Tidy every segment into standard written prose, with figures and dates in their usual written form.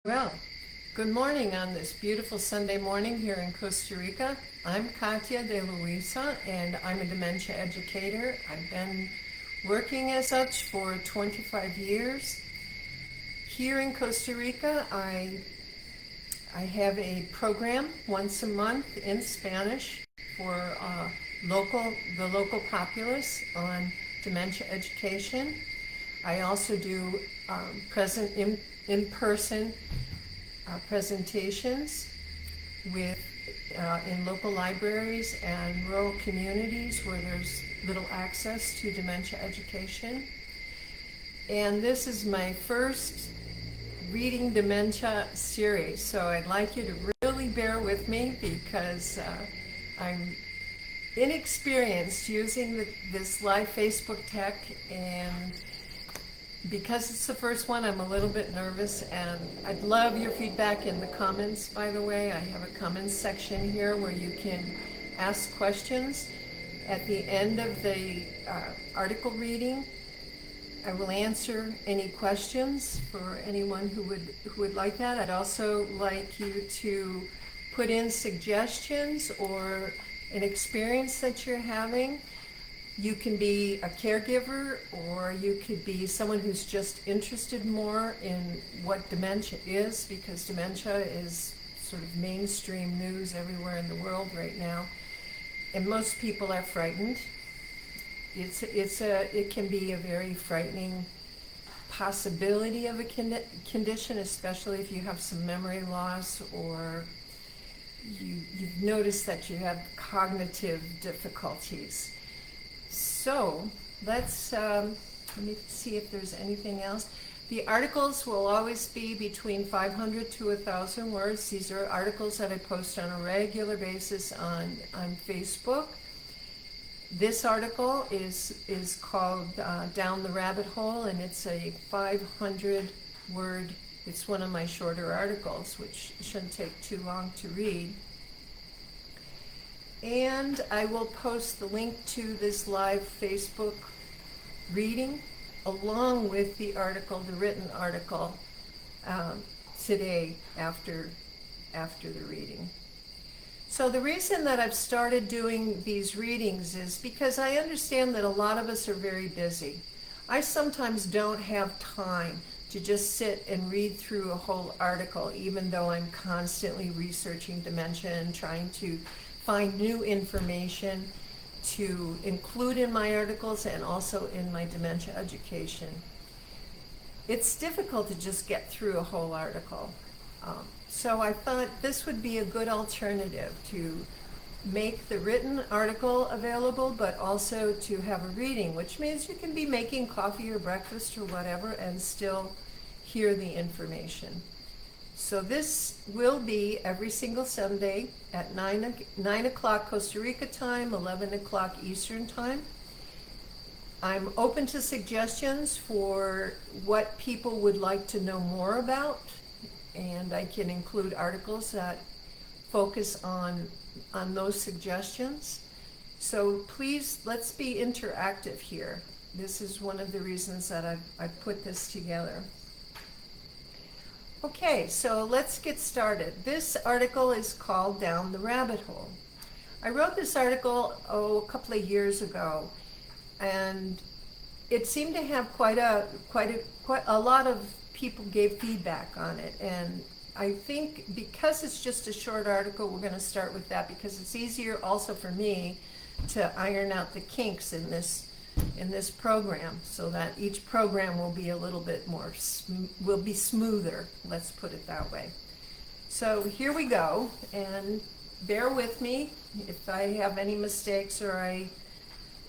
Well, good morning on this beautiful Sunday morning here in Costa Rica. I'm Katia de Luisa, and I'm a dementia educator. I've been working as such for 25 years. Here in Costa Rica, I have a program once a month in Spanish for the local populace on dementia education. I also do present in-person presentations with in local libraries and rural communities where there's little access to dementia education. And this is my first reading dementia series, so I'd like you to really bear with me because I'm inexperienced using this live Facebook tech, and because it's the first one, I'm a little bit nervous, and I'd love your feedback in the comments, by the way. I have a comments section here where you can ask questions. At the end of the article reading, I will answer any questions for anyone who would like that. I'd also like you to put in suggestions or an experience that you're having. You can be a caregiver, or you could be someone who's just interested more in what dementia is, because dementia is sort of mainstream news everywhere in the world right now, and most people are frightened. It can be a very frightening possibility of a condition, especially if you have some memory loss, or you've noticed that you have cognitive difficulties. So let me see if there's anything else. The articles will always be between 500 to 1,000 words. These are articles that I post on a regular basis on Facebook. This article is called Down the Rabbit Hole, and it's a 500-word, it's one of my shorter articles, which shouldn't take too long to read. And I will post the link to this live Facebook reading along with the article, the written article, today after the reading. So the reason that I've started doing these readings is because I understand that a lot of us are very busy. I sometimes don't have time to just sit and read through a whole article, even though I'm constantly researching dementia and trying to find new information to include in my articles and also in my dementia education. It's difficult to just get through a whole article. So I thought this would be a good alternative to make the written article available, but also to have a reading, which means you can be making coffee or breakfast or whatever and still hear the information. So this will be every single Sunday at 9 o'clock Costa Rica time, 11 o'clock Eastern time. I'm open to suggestions for what people would like to know more about, and I can include articles that focus on those suggestions. So please, let's be interactive here. This is one of the reasons that I've put this together. Okay, so let's get started. This article is called Down the Rabbit Hole. I wrote this article, a couple of years ago, and it seemed to have quite a lot of people gave feedback on it. And I think because it's just a short article, we're going to start with that because it's easier also for me to iron out the kinks in this program, so that each program will be a little bit more, will be smoother, let's put it that way. So here we go, and bear with me if I have any mistakes or I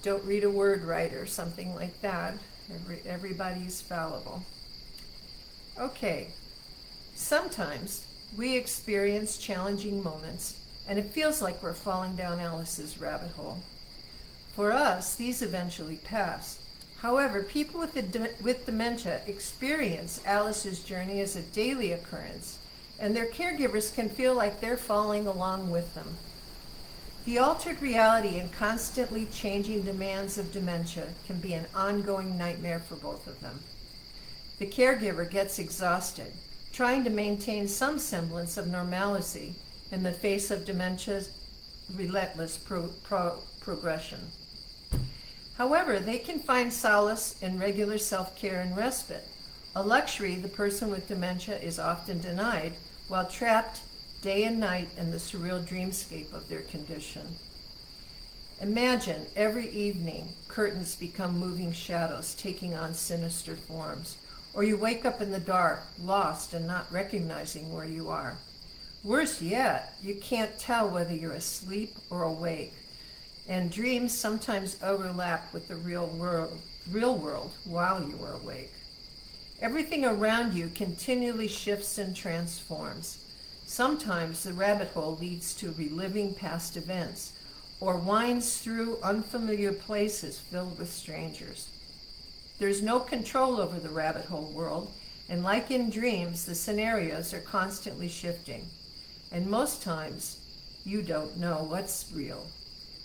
don't read a word right or something like that. Everybody's fallible. Okay, sometimes we experience challenging moments and it feels like we're falling down Alice's rabbit hole. For us, these eventually pass. However, people with dementia experience Alice's journey as a daily occurrence, and their caregivers can feel like they're falling along with them. The altered reality and constantly changing demands of dementia can be an ongoing nightmare for both of them. The caregiver gets exhausted, trying to maintain some semblance of normalcy in the face of dementia's relentless progression. However, they can find solace in regular self-care and respite, a luxury the person with dementia is often denied while trapped day and night in the surreal dreamscape of their condition. Imagine every evening curtains become moving shadows taking on sinister forms, or you wake up in the dark, lost and not recognizing where you are. Worse yet, you can't tell whether you're asleep or awake, and dreams sometimes overlap with the real world while you are awake. Everything around you continually shifts and transforms. Sometimes the rabbit hole leads to reliving past events, or winds through unfamiliar places filled with strangers. There's no control over the rabbit hole world, and like in dreams, the scenarios are constantly shifting. And most times, you don't know what's real.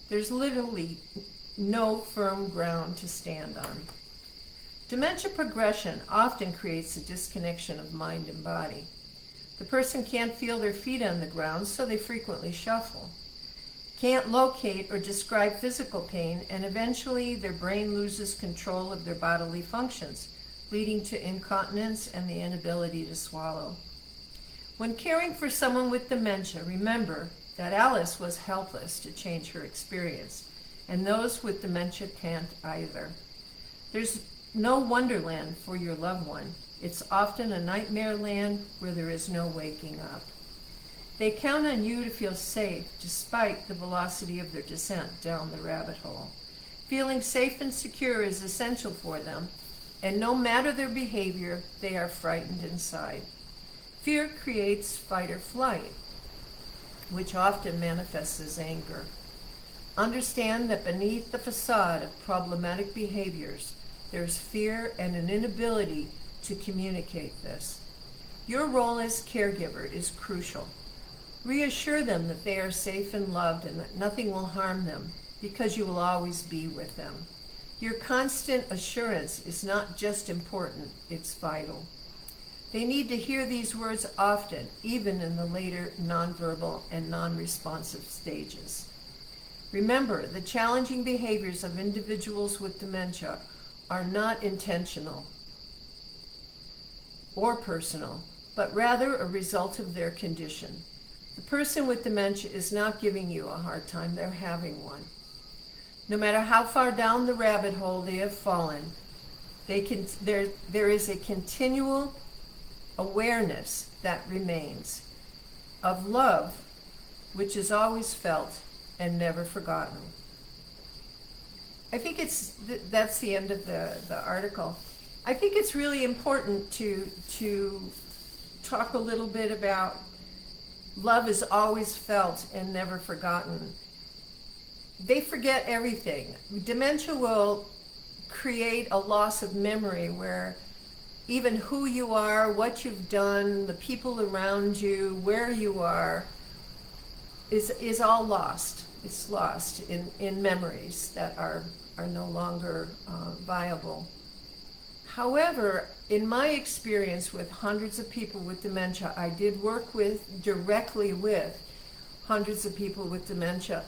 There's literally no firm ground to stand on. Dementia progression often creates a disconnection of mind and body. The person can't feel their feet on the ground, so they frequently shuffle. Can't locate or describe physical pain, and eventually their brain loses control of their bodily functions, leading to incontinence and the inability to swallow. When caring for someone with dementia, remember that Alice was helpless to change her experience, and those with dementia can't either. There's no wonderland for your loved one. It's often a nightmare land where there is no waking up. They count on you to feel safe despite the velocity of their descent down the rabbit hole. Feeling safe and secure is essential for them, and no matter their behavior, they are frightened inside. Fear creates fight or flight, which often manifests as anger. Understand that beneath the facade of problematic behaviors, there's fear and an inability to communicate this. Your role as caregiver is crucial. Reassure them that they are safe and loved and that nothing will harm them because you will always be with them. Your constant assurance is not just important, it's vital. They need to hear these words often, even in the later nonverbal and non-responsive stages. Remember, the challenging behaviors of individuals with dementia are not intentional or personal, but rather a result of their condition. The person with dementia is not giving you a hard time, they're having one. No matter how far down the rabbit hole they have fallen, there is a continual awareness that remains of love, which is always felt and never forgotten. I think that's the end of the article. I think it's really important to talk a little bit about love is always felt and never forgotten. They forget everything. Dementia will create a loss of memory where even who you are, what you've done, the people around you, where you are, is all lost. It's lost in memories that are no longer viable. However, in my experience with hundreds of people with dementia, I did work directly with hundreds of people with dementia.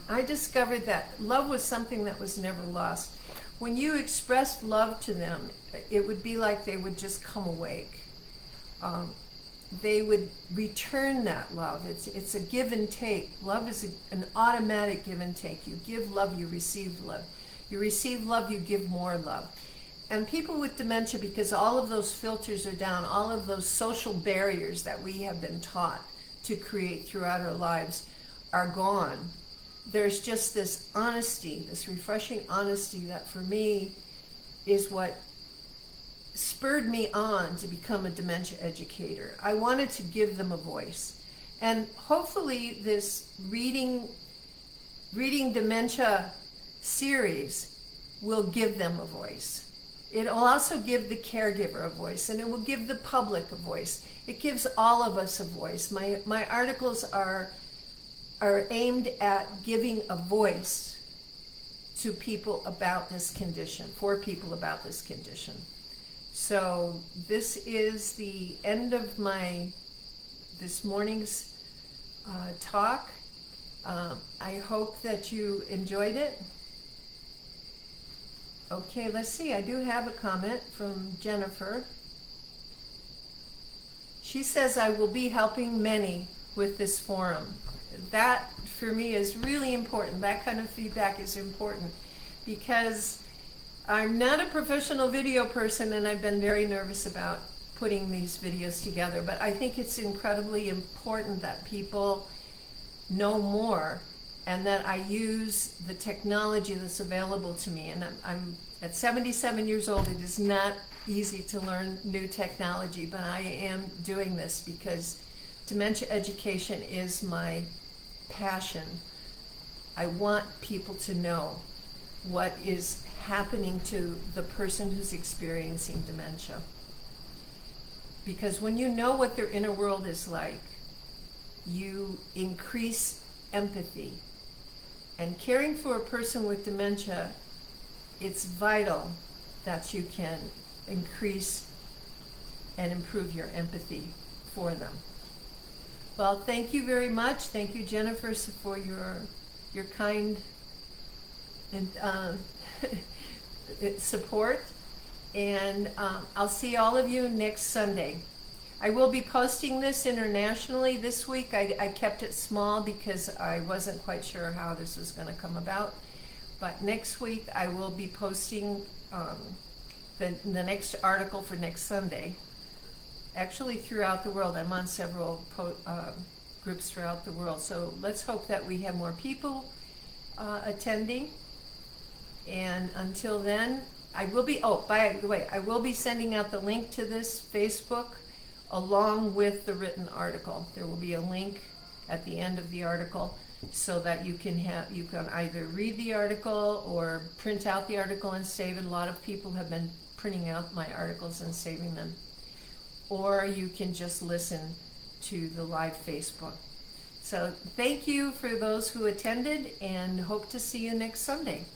I discovered that love was something that was never lost. When you expressed love to them, it would be like they would just come awake. They would return that love. It's a give and take. Love is an automatic give and take. You give love, you receive love. You receive love, you give more love. And people with dementia, because all of those filters are down, all of those social barriers that we have been taught to create throughout our lives are gone. There's just this honesty, this refreshing honesty that for me is what spurred me on to become a dementia educator. I wanted to give them a voice. And hopefully this reading dementia series will give them a voice. It'll also give the caregiver a voice, and it will give the public a voice. It gives all of us a voice. My articles are aimed at giving a voice to people about this condition, for people about this condition. So this is the end of this morning's talk. I hope that you enjoyed it. Okay, let's see. I do have a comment from Jennifer. She says, I will be helping many with this forum. That, for me, is really important. That kind of feedback is important because I'm not a professional video person, and I've been very nervous about putting these videos together. But I think it's incredibly important that people know more and that I use the technology that's available to me. And I'm at 77 years old. It is not easy to learn new technology, but I am doing this because dementia education is my passion. I want people to know what is happening to the person who's experiencing dementia. Because when you know what their inner world is like, you increase empathy. And caring for a person with dementia, it's vital that you can increase and improve your empathy for them. Well, thank you very much. Thank you, Jennifer, for your kind and support. And I'll see all of you next Sunday. I will be posting this internationally this week. I kept it small because I wasn't quite sure how this was going to come about. But next week I will be posting the next article for next Sunday. Actually throughout the world. I'm on several groups throughout the world. So let's hope that we have more people attending. And until then, I will be, oh, by the way, I will be sending out the link to this Facebook along with the written article. There will be a link at the end of the article so that you can either read the article or print out the article and save it. A lot of people have been printing out my articles and saving them. Or you can just listen to the live Facebook. So thank you for those who attended, and hope to see you next Sunday.